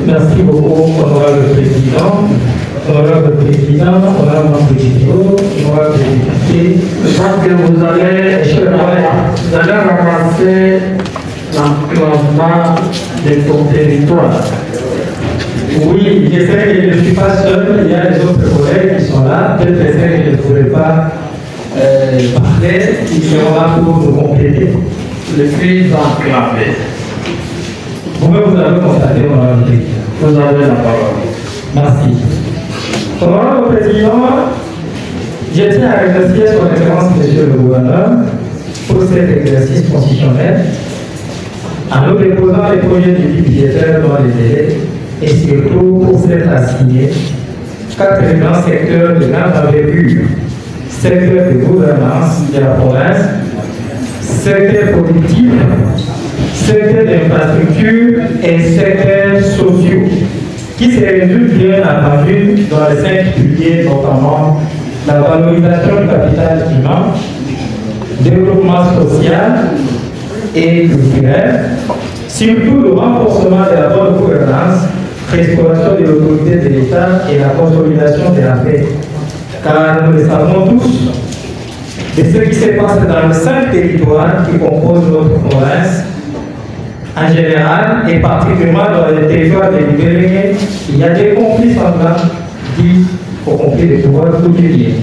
Merci beaucoup, honorable président. Honorable président, honorable président, honorable député. Je pense que vous allez ramasser l'enclavement de ton territoire. Oui, je sais que je ne suis pas seul, il y a les autres collègues qui sont là. Peut-être que je ne pourrai pas parler, ils seront là pour nous compléter. Le plus enclavé. Vous-même, vous avez constaté, honorable président. Vous avez la parole. Merci. Honorable président, je tiens à remercier son Excellence, Monsieur le Gouverneur, pour cet exercice constitutionnel, en nous déposant les projets du budgétaire dans les délais et surtout pour s'être assigné 4 grands secteurs de grande envergure: secteur de gouvernance de la province, secteur politique, secteur d'infrastructure et secteurs sociaux, qui se résument bien entendu dans les 5 piliers, notamment la valorisation du capital humain, développement social et culturel, surtout le renforcement de la bonne gouvernance, restauration de l'autorité de l'État et la consolidation de la paix. Car nous le savons tous, de ce qui se passe dans les 5 territoires qui composent notre province, en général, et particulièrement dans les territoires délibérés, il y a des conflits semblants dits aux conflits de pouvoir coutumiers.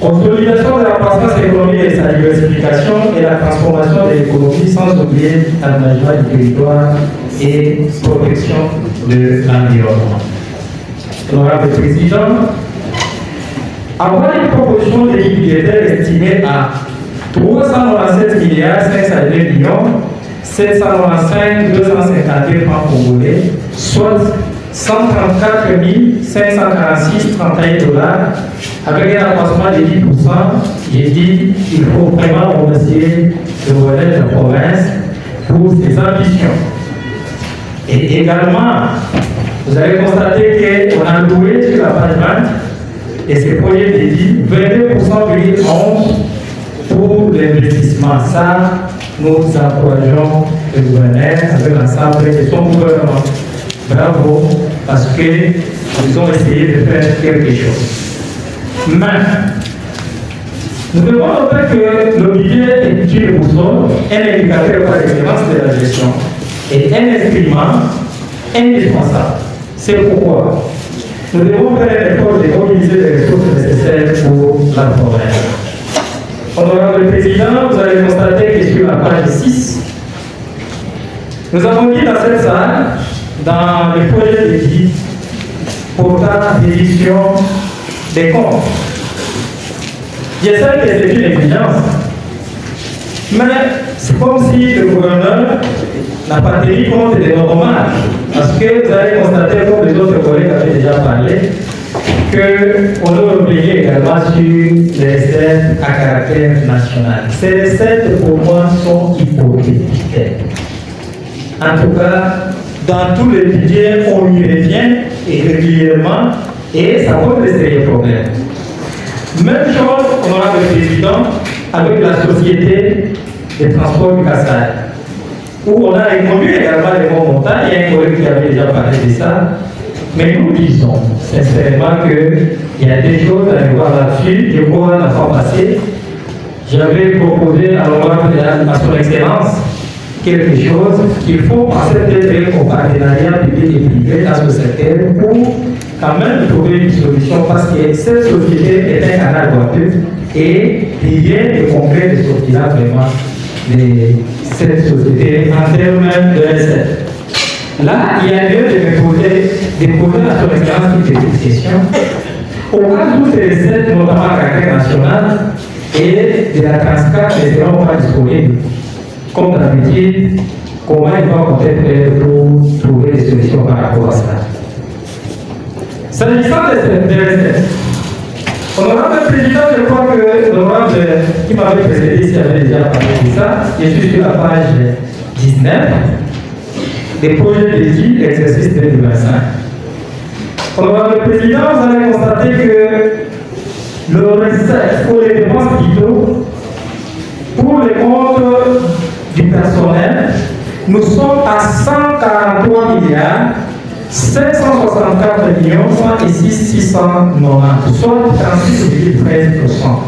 Consolidation de la croissance économique et sa diversification et la transformation de l'économie, sans oublier l'aménagement du territoire et protection de l'environnement. Honorable Président, avoir une proposition de budgétaire estimée à 397 milliards 502 millions 795 252 francs congolais, soit 134 546 31 dollars, avec un accroissement de 10%. J'ai dit qu'il faut vraiment remercier le gouvernement de la province pour ses ambitions. Et également, vous avez constaté qu'on a loué sur la page 20 et ces projets dédient 22,11% pour l'investissement. Ça, nous encourageons le gouvernement avec l'ensemble de son gouvernement. Bravo, parce qu'ils ont essayé de faire quelque chose. Mais, nous devons noter que le budget est une boussole, un indicateur par excellence de la gestion et un instrument indispensable. C'est pourquoi nous devons faire l'effort de mobiliser les ressources nécessaires pour la province. Honorable Président, vous allez constater que sur la page 6, nous avons dit dans cette salle, dans le projet de guide portant d'édition des comptes. Je sais que c'est une exigence, mais c'est comme si le gouverneur n'a pas tenu compte des normes, parce que vous allez constater, comme les autres collègues avaient déjà parlé, qu'on doit obliger également sur les recettes à caractère national. Ces recettes, pour moi, sont hypothétiques. En tout cas, dans tous les budgets, on y revient et régulièrement, et ça pose des sérieux problèmes. Même chose, honorable président, avec la société de transport du Kassai, où on a répondu également les bons montants. Il y a un collègue qui avait déjà parlé de ça. Mais nous disons sincèrement qu'il y a des choses à revoir là-dessus. Je crois la fois passée, j'avais proposé à son Excellence quelque chose qu'il faut passer peut-être au partenariat public et privé dans ce secteur pour quand même trouver une solution, parce que cette société est un canal boiteux et rien de concret de sortira vraiment de cette société en termes de recettes. Là, il y a lieu de poser à son Excellence une petite question. Au cas où ces recettes, notamment à caractère national, et de la Transcat ne seront pas disponibles, comme d'habitude, comment il va peut-être pour trouver des solutions par rapport à ça. S'agissant des recettes, honorable président, je crois que l'honorable qui m'avait précédé ici avait déjà parlé de ça. Je suis sur la page 19 des projets dédiés l'exercice 2025. Honorable président, vous allez constater que le recette pour les dépenses vitaux pour les comptes du personnel nous sommes à 143 milliards 564 millions 106 690, soit 36,13%.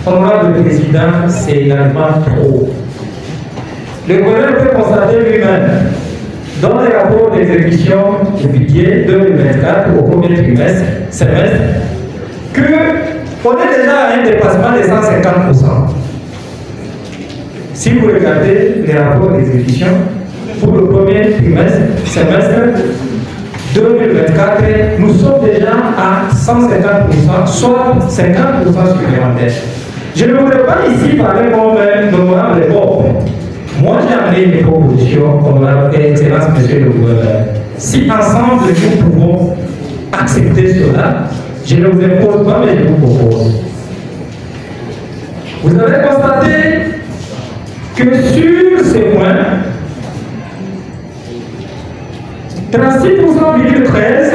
Honorable Président, c'est également trop. Le gouvernement peut constater lui-même, dans les rapports d'exécution du budget 2024 au premier semestre, qu'on est déjà à un dépassement de 150%. Si vous regardez les rapports d'exécution pour le premier semestre 2024, nous sommes déjà à 150%, soit 50% supplémentaires. Je ne voudrais pas ici parler comme honorable Bob. Moi, j'ai amené une proposition, honorable Excellence, Monsieur le Gouverneur. Si ensemble nous pouvons accepter cela, je ne vous impose pas, mais je vous propose. Vous avez constaté que sur ces points, 36,13%,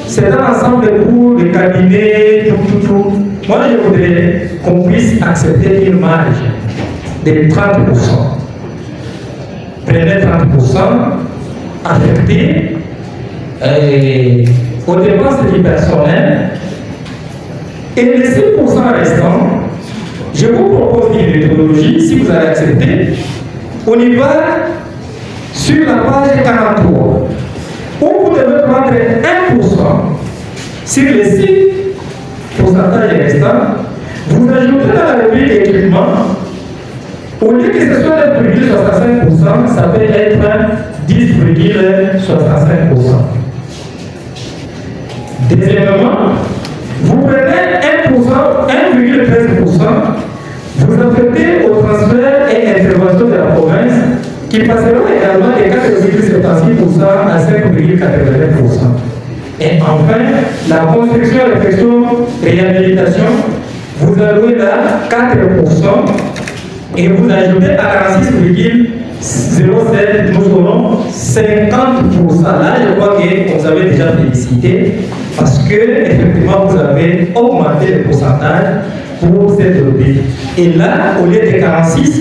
c'est dans l'ensemble des cours, des cabinets, tout. Moi, je voudrais qu'on puisse accepter une marge de 30%. Prenez 30% affectés aux dépenses du personnel et les 6% restants, je vous propose une méthodologie, si vous allez accepter, on y va sur la page 43, où vous devez prendre 1% sur les 6% restants, vous ajoutez dans la rubrique équipement. Au lieu que ce soit 1,65%, ça peut être 10,65%. Deuxièmement, vous prenez 1,13%, vous affectez au transfert et intervention de la province, qui passeront également de 4,76% à 5,89%. Et enfin, la construction, réflexion, réhabilitation, vous allouez là 4%. Et vous ajoutez à 46,07, nous aurons 50%. Là, je crois que vous avez déjà félicité parce que, effectivement, vous avez augmenté le pourcentage pour cette objectif. Et là, au lieu de 46,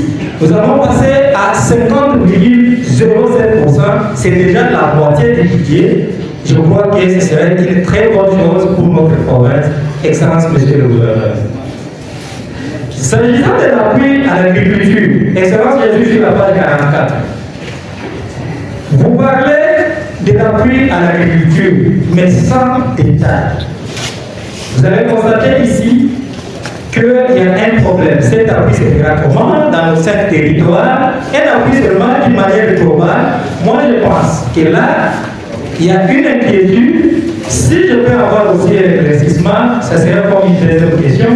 nous avons passé à 50,07%. C'est déjà la moitié du budget. Je crois que ce serait une très bonne chose pour notre province. Excellence, Monsieur le Gouverneur. S'agissant de l'appui à l'agriculture, Excellence, je suis sur la page 44. Vous parlez de l'appui à l'agriculture, mais sans détail. Vous avez constaté ici qu'il y a un problème. Cet appui se fera comment dans nos 5 territoires? Un appui seulement d'une manière globale. Moi, je pense que là, il y a une inquiétude. Si je peux avoir aussi un éclaircissement, ça serait comme une deuxième question.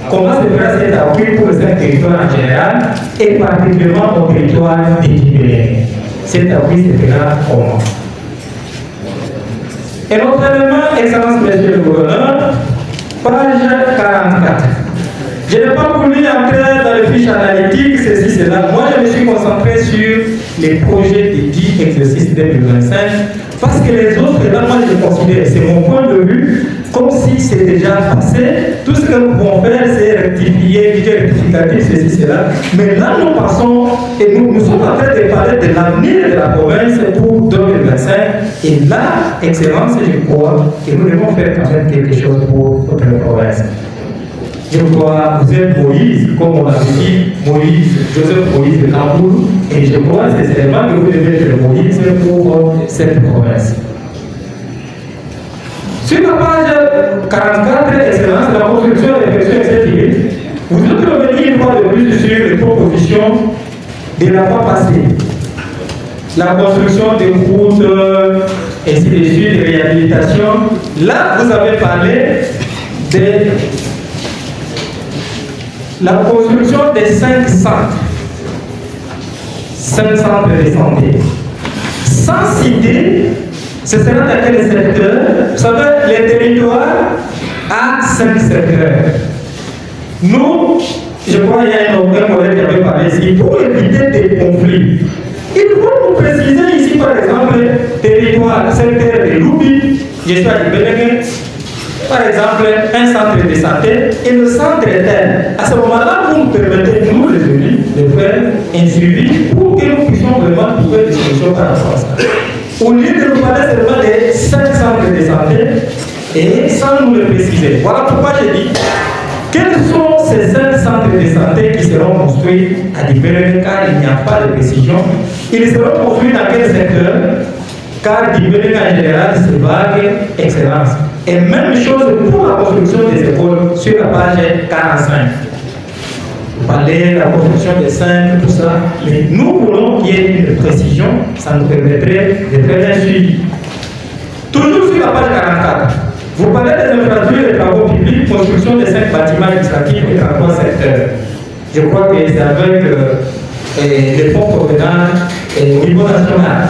Comment se fera cet appui pour les 5 territoires en général et particulièrement au territoire des Guinéens? Cet appui se fera comment? Et notre élément, Excellence, Monsieur le Gouverneur, page 44. Je n'ai pas voulu entrer dans les fiches analytiques, ceci, cela. Moi, je me suis concentré sur les projets des 10 exercices 2025 parce que les autres, là, moi, je considère, c'est mon point de vue, comme si c'est déjà passé. Tout ce que nous pouvons faire, c'est rectifier, budget rectificatif, ceci, cela. Mais là, nous passons, et nous sommes en train de parler de l'avenir de la province pour 2025. Et là, Excellence, je crois que nous devons faire quand même quelque chose pour notre province. Je crois, vous êtes Moïse, comme on l'avait dit, Joseph Moïse de Cameroun, et je crois sincèrement que vous devez être Moïse pour cette province. Sur la page 44, Excellence, la construction et réflexion exécutive, vous êtes revenu une fois de plus sur les propositions de la fois passée. La construction des routes, ainsi de suite, de réhabilitation. Là, vous avez parlé de la construction des 5 centres. 5 centres de santé. Sans citer, ce sera dans quel secteur? Vous savez, les territoires à 5 secteurs. Nous, je crois qu'il y a un collègue qui avait parlé ici, pour éviter des conflits. Il faut nous préciser ici, par exemple, territoire, secteur de Loubi, je suis à Bénéguin, par exemple, un centre de santé et le centre est tel. À ce moment-là, vous nous permettez, nous les élus, de faire un suivi pour que nous puissions vraiment trouver des solutions par rapport à ça. Au lieu de nous parler seulement des 5 centres de santé et sans nous le préciser. Voilà pourquoi j'ai dit quels sont ces 5 centres de santé qui seront construits à Dibélémé, car il n'y a pas de précision. Ils seront construits dans quel secteur? Car Dibélémé en général se vague excellence. Et même chose pour la construction des écoles sur la page 45. Vous parlez de la construction des 5, tout ça. Mais nous voulons qu'il y ait une précision, ça nous permettrait de faire un suivi. Toujours sur la page 44. Vous parlez des infrastructures et des travaux publics, construction des 5 bâtiments administratifs et 33 secteurs. Je crois que c'est avec les fonds provenant au niveau national.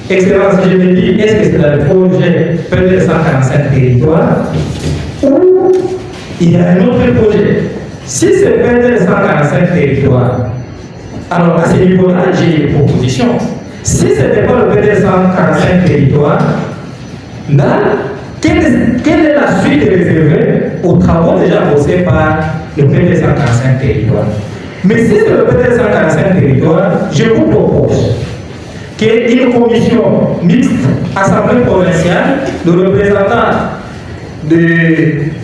Excellence, je me dis, est-ce que c'est dans le projet PED 145 territoires ou il y a un autre projet? Si c'est PED 145 territoires, alors à ce niveau-là, j'ai une proposition. Si ce n'était pas le PED 145 territoires, là, quelle est la suite réservée aux travaux déjà posés par le PED 145 territoires? Mais si c'est le PED 145 territoires, je vous propose qu'une commission mixte, assemblée provinciale, de représentants de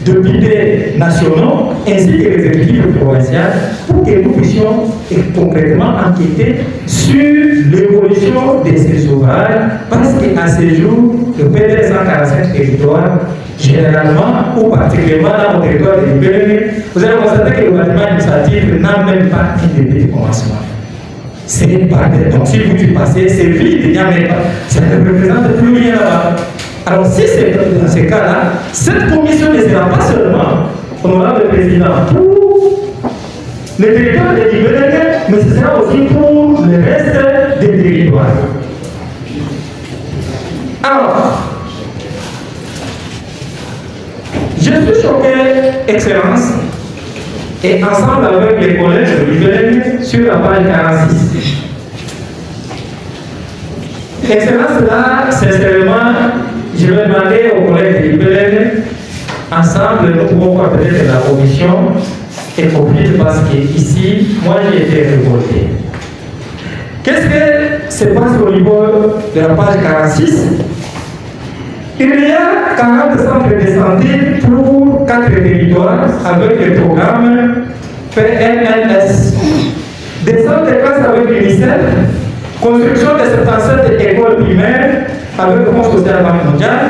députés nationaux ainsi que les exécutifs provinciaux pour que nous puissions concrètement enquêter sur l'évolution de ces ouvrages parce qu'à ce jour, le PED 145 territoires, généralement ou particulièrement dans le territoire de Dibélémé, vous allez constater que le bâtiment administratif n'a même pas un début de commencement. C'est pas donc si vous y passez, c'est vide, il n'y a même pas. Ça ne représente plus rien là-bas. Alors si c'est dans ce cas-là, cette commission ne sera pas seulement, honorable président, pour le territoire de Dibélémé, mais ce sera aussi pour le reste des territoires. Alors, je suis choqué, Excellence, et ensemble avec les collègues de Dibélémé sur la page 46. Excellence, là, sincèrement, je vais demander aux collègues de Dibélémé, ensemble, nous pouvons voir peut-être la commission et profite parce qu'ici, moi j'ai été révolté. Qu'est-ce que se passe au niveau de la page 46? Il y a 40 centres de santé pour 4 territoires avec le programme PNLS. Des centres de classe avec l'UNICEF, construction de 77 écoles primaires avec le Fonds social Banque mondiale,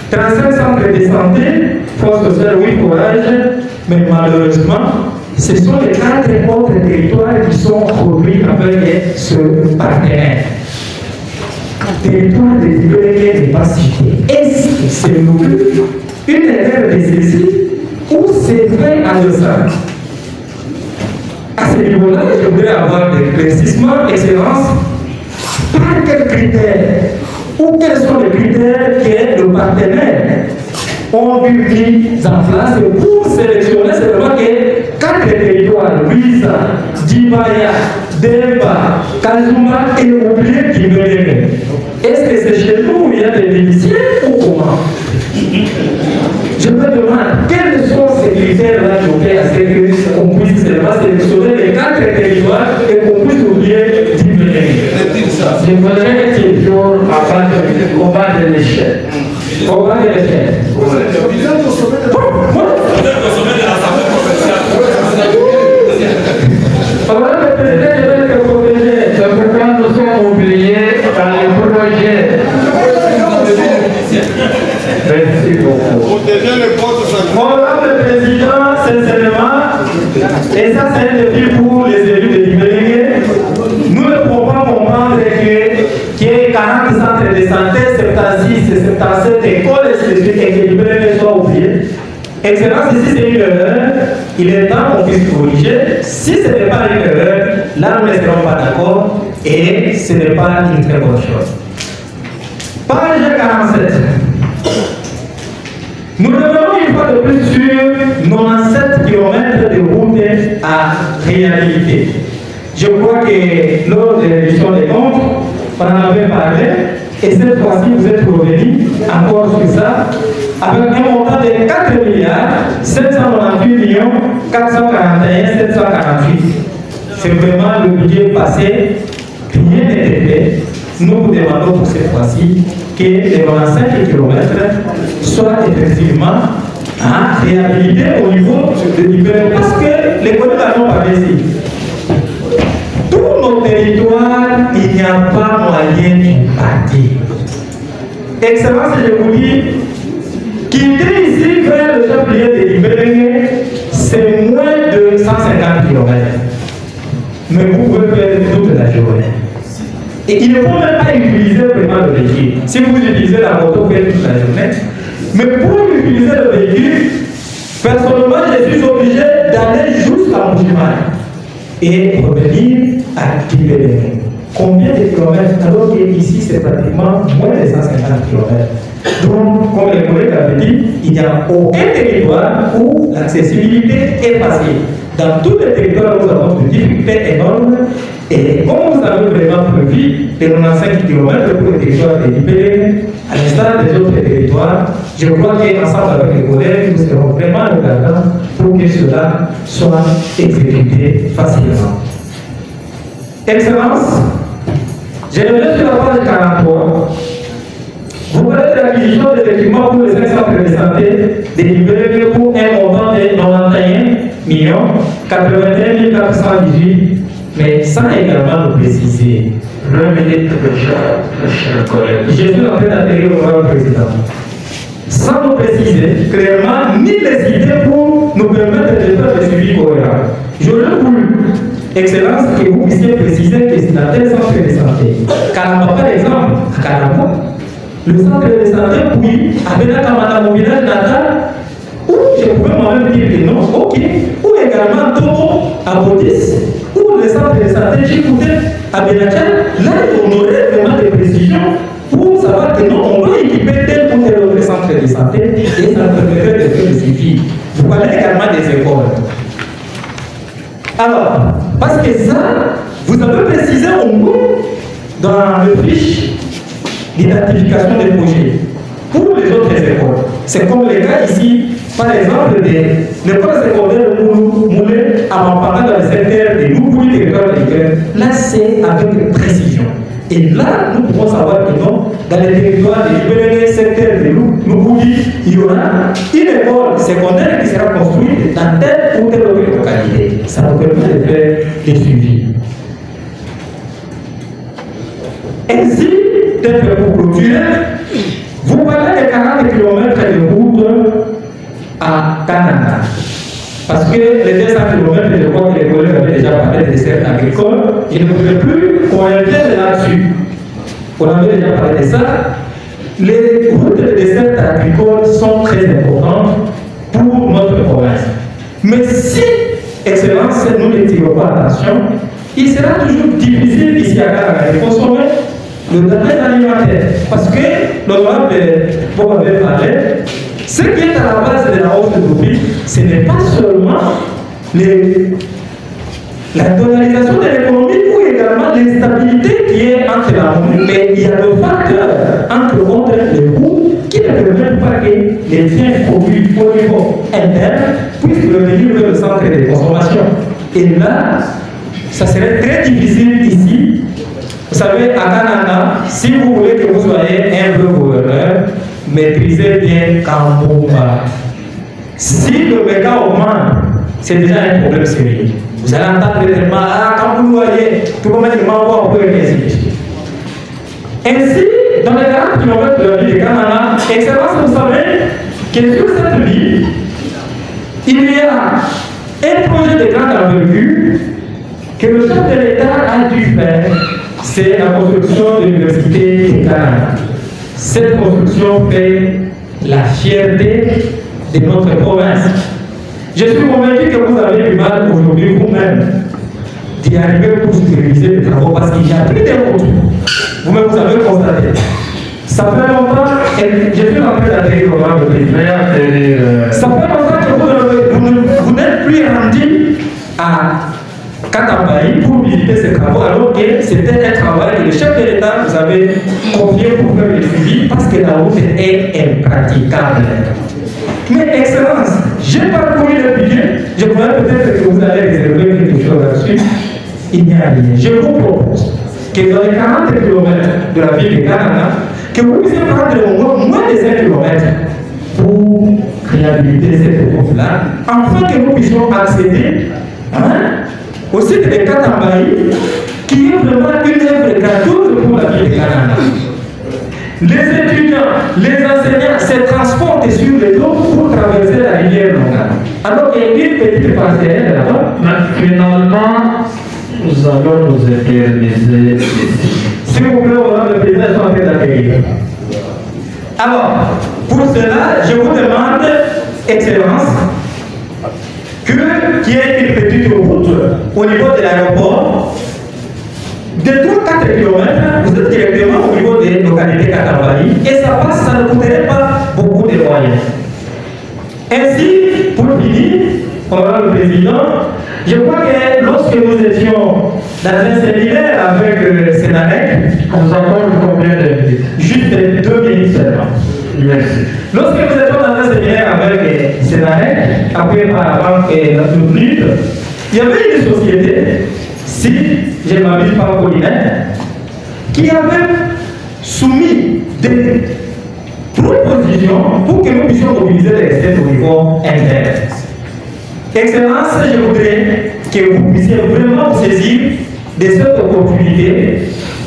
35 centres de santé, Fonds social oui courage, mais malheureusement, ce sont les 4 autres territoires qui sont produits avec ce partenaire. Territoire de Dibélémé n'est pas cité. Est-ce que c'est une erreur de ceci ou c'est fait à l'ensemble? À ce niveau-là, je voudrais avoir des éclaircissements, Excellence, par quels critères ou quels sont les critères que le partenaire ont dû mis en place pour sélectionner seulement que 4 territoires, Luisa, Dibaya, Demba, Kazuma et oublié Dibélémé. Est-ce que c'est chez nous où il y a des bénéficiaires ou comment? Je me demande quels sont ces critères-là qui ont fait à ce qu'on puisse seulement sélectionner les 4 territoires et qu'on puisse oublier Dibélémé. Je voudrais toujours avoir le combat de l'échelle. Combat de l'échelle. C'est pourquoi nous sommes oubliés dans les projets. Merci beaucoup. Honorable Président, sincèrement, et ça c'est un défi pour les élus de Dibélémé, nous ne pouvons pas comprendre qu'il y ait 40 centres de santé, 76 et 77 écoles et que Dibélémé soit oublié. Excellence, ici c'est une erreur, il est temps qu'on puisse corriger. Si ce n'est pas une erreur, là nous ne serons pas d'accord et ce n'est pas une très bonne chose. Page 47. Nous revenons une fois de plus sur 97 km de route à réhabiliter. Je crois que lors de l'édition des comptes, on en avait parlé et cette fois-ci vous êtes revenus encore sur ça, avec un montant de 4 milliards 798 millions 441 748. C'est vraiment le budget passé, rien n'était fait. Nous vous demandons pour cette fois-ci que les 25 km soient effectivement réhabilités au niveau de l'Ibérie. Parce que les collègues n'ont pas ici. Tous nos territoires, il n'y a pas moyen d'y partir. Excellence, je vous dis, quitter ici vers le chef-lieu de l'Ibérie, c'est moins de 150 km. Mais vous pouvez faire toute la journée. Et il ne faut même pas utiliser vraiment le véhicule. Si vous utilisez la moto, vous faites toute la journée. Mais pour utiliser le véhicule, personnellement, je suis obligé d'aller jusqu'à Mouchimane et revenir à Kibélé. Combien de kilomètres? Alors qu'ici, c'est pratiquement moins de 150 km. Donc, comme les collègues avaient dit, il n'y a aucun territoire où l'accessibilité est facile. Dans tous les territoires, nous avons des difficultés énormes. Et comme vous avez vraiment prévu les 95 km pour le territoire de l'Ibérie, à l'instar des autres territoires, je crois qu'ensemble avec les collègues, nous serons vraiment regardants pour que cela soit exécuté facilement. Excellence, je reviens sur la page 43. Vous parlez de l'acquisition des équipements pour les 5 centres de santé délivrés pour un montant de 91 81 418, mais sans également nous préciser. Je suis en train d'atterrir au Madame Président. Sans nous préciser clairement ni les idées pour nous permettre de faire le suivi cohérent. J'aurais voulu, Excellence, que vous puissiez préciser que c'est dans tel centre de santé. Car par exemple, à Kalamba, le centre de santé, puis, avec la camarade mon village natal, où je pouvais moi-même dire que non, ok, ou également Togo à Bodis, ou le centre de santé Chikoute à Benachal, là on aurait vraiment des précisions pour savoir que non, on va équiper tel ou tel autre centre de santé et ça permettrait de faire le suivi. Vous parlez également des écoles. Alors, parce que ça, vous avez précisé au moins dans le fiche d'identification des projets. Pour les autres écoles, c'est comme le cas ici, par exemple, de l'école secondaire Moulé à Mampara dans le secteur de Loupouli, territoire de l'Ukraine. Là, c'est avec précision. Et là, nous pouvons savoir que non, dans les territoires de l'Ukraine, secteur de Loupouli, il y aura une école secondaire qui sera construite dans telle ou telle autre localité. Ça nous permet de faire des suivis. Ainsi, peut-être pour clôturer, vous parlez de 40 km de route à Canada. Parce que les 200 km, je crois que les collègues avaient déjà parlé des desserts agricoles, il ne faudrait plus qu'on revienne là-dessus. On avait déjà parlé de ça. Les routes de desserts agricoles sont très importantes pour notre province. Mais si, Excellence, nous ne tirons pas attention, il sera toujours difficile ici à Canada de consommer le denrée alimentaire. Parce que l'honorable Bob avait parlé, ce qui est à la base de la hausse de prix, ce n'est pas seulement la dollarisation de l'économie ou également l'instabilité qui est entre la monnaie, mais il y a le facteur entre les coûts qui ne permettent pas que les biens produits au niveau interne puissent revenir vers le centre de consommation. Et là, ça serait très difficile ici. Vous savez, à Canada, si vous voulez que vous soyez un vrai gouverneur, maîtrisez bien Kambumba. Si le méga augmente, c'est déjà un problème sérieux. Vous allez entendre tellement, quand vous voyez, tout le monde m'envoie un peu ainsi. Ainsi, dans les 40 km de la ville de Canada, Excellence, vous savez que sur cette ville, il y a un projet de grande envergure que le chef de l'État a dû faire. C'est la construction de l'Université de Canada. Cette construction fait la fierté de notre province. Je suis convaincu que vous avez du mal aujourd'hui vous-même d'y arriver pour superviser les travaux parce qu'il y a plus de route. Vous-même, vous avez constaté. Ça fait longtemps, et je suis en train d'atterrir au moment de président. Ça fait longtemps que vous n'êtes plus rendu à Katambayi pour visiter ces travaux, alors que c'était un travail que le chef de l'État nous avait confié pour faire le suivi parce que la route est impraticable. Mais Excellence, j'ai parcouru le budget, je croyais peut-être que vous allez réserver quelque chose là-dessus. Il n'y a rien. Je vous propose que dans les 40 km de la ville de Kananga, que vous puissiez prendre moins de 5 km pour réhabiliter cette route-là, afin que nous puissions accéder au site de Katambayi, qui est vraiment une œuvre gratuite pour la ville de Kananga. Les étudiants, les enseignants se transportent sur les eaux pour traverser la rivière Longa. Alors qu'il y a une petite parcelle là-bas. Mais finalement, nous allons nous éterniser ici. S'il vous plaît, le président est en train d'accueillir. Alors, pour cela, je vous demande, Excellence, qu'il y ait une petite route au niveau de l'aéroport de 3-4 km, vous êtes directement au niveau des localités Katambayi et ça ne coûterait pas beaucoup de moyens. Ainsi, pour finir, honorable président, je crois que lorsque nous étions dans un séminaire avec Sénarec, on nous accorde combien de minutes? Juste 2 minutes seulement. Merci. Lorsque nous étions dans un séminaire avec Sénarec, après avant la minute, il y avait une société, si je ne m'abuse pas Collinette, qui avait soumis des propositions pour que nous puissions mobiliser les recettes au niveau interne. Excellence, je voudrais que vous puissiez vraiment vous saisir de cette opportunité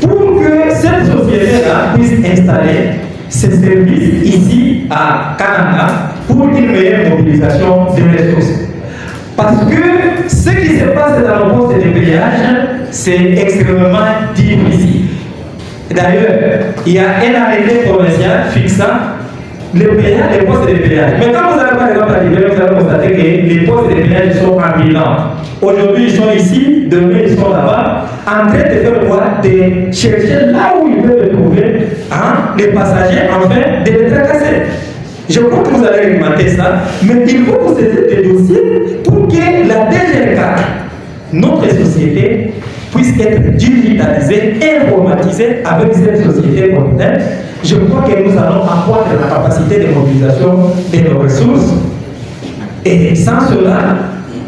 pour que cette société-là puisse installer ses services ici à Kananga pour une meilleure mobilisation des ressources. Parce que ce qui se passe dans le poste de péage, c'est extrêmement difficile. D'ailleurs, il y a un arrêté provincial fixant les postes de péage. Mais quand vous allez par exemple à l'hiver, vous allez constater que les postes de péage sont ambulants. Aujourd'hui, ils sont ici, demain, ils sont là-bas, en train de faire quoi? De chercher là où ils peuvent trouver les passagers, afin de les tracasser. Je crois que vous allez alimenter ça, mais il faut vous saisir des dossiers pour que la DGR4, notre société, puisse être digitalisée, informatisée avec cette société communautaire. Je crois que nous allons accroître la capacité de mobilisation de nos ressources. Et sans cela,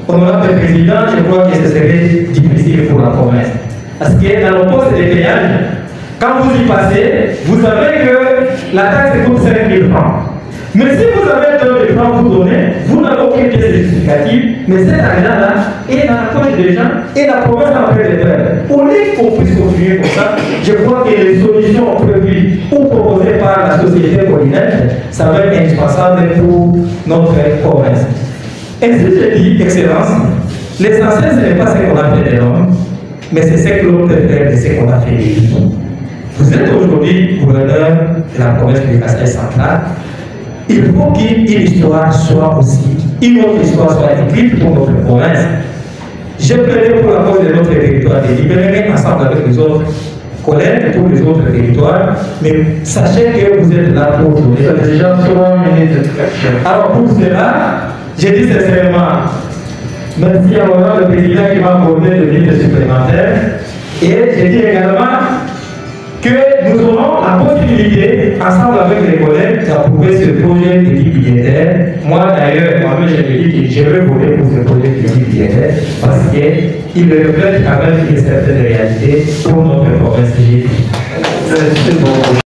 honorable président, je crois que ce serait difficile pour la province. Parce que dans le poste de péage, quand vous y passez, vous savez que la taxe coûte 5 000 francs. Mais si vous avez 2 000 francs vous donnez, vous n'avez aucune pièce justificative, mais cet argent-là est dans la poche des gens et la province en train de faire. Au lieu qu'on puisse continuer comme ça, je crois que les solutions prévues ou proposées par la société Collinette, ça va être indispensable pour notre province. Ainsi, je dis, Excellence, l'essentiel, ce n'est pas ce qu'on a fait de l'homme, mais c'est ce que l'on peut faire de ce qu'on a fait de lui. Vous êtes aujourd'hui gouverneur de la province de Kasaï centrale. Il faut qu'une histoire soit aussi, une autre histoire soit écrite pour notre province. J'ai plaidé pour la cause de notre territoire, de libérer ensemble avec les autres collègues pour les autres territoires, mais sachez que vous êtes là pour donner. C'est déjà 3 minutes. Alors pour cela, j'ai dit sincèrement, merci à l'honneur le président qui m'a accordé de minutes supplémentaires, et j'ai dit également que nous aurons la possibilité, ensemble avec les collègues, d'approuver ce projet d'équipe budgétaire. Moi d'ailleurs, moi-même je me dis que je vais voter pour ce projet d'équipe budgétaire parce qu'il reflète quand même une certaine réalité pour notre province. Merci beaucoup.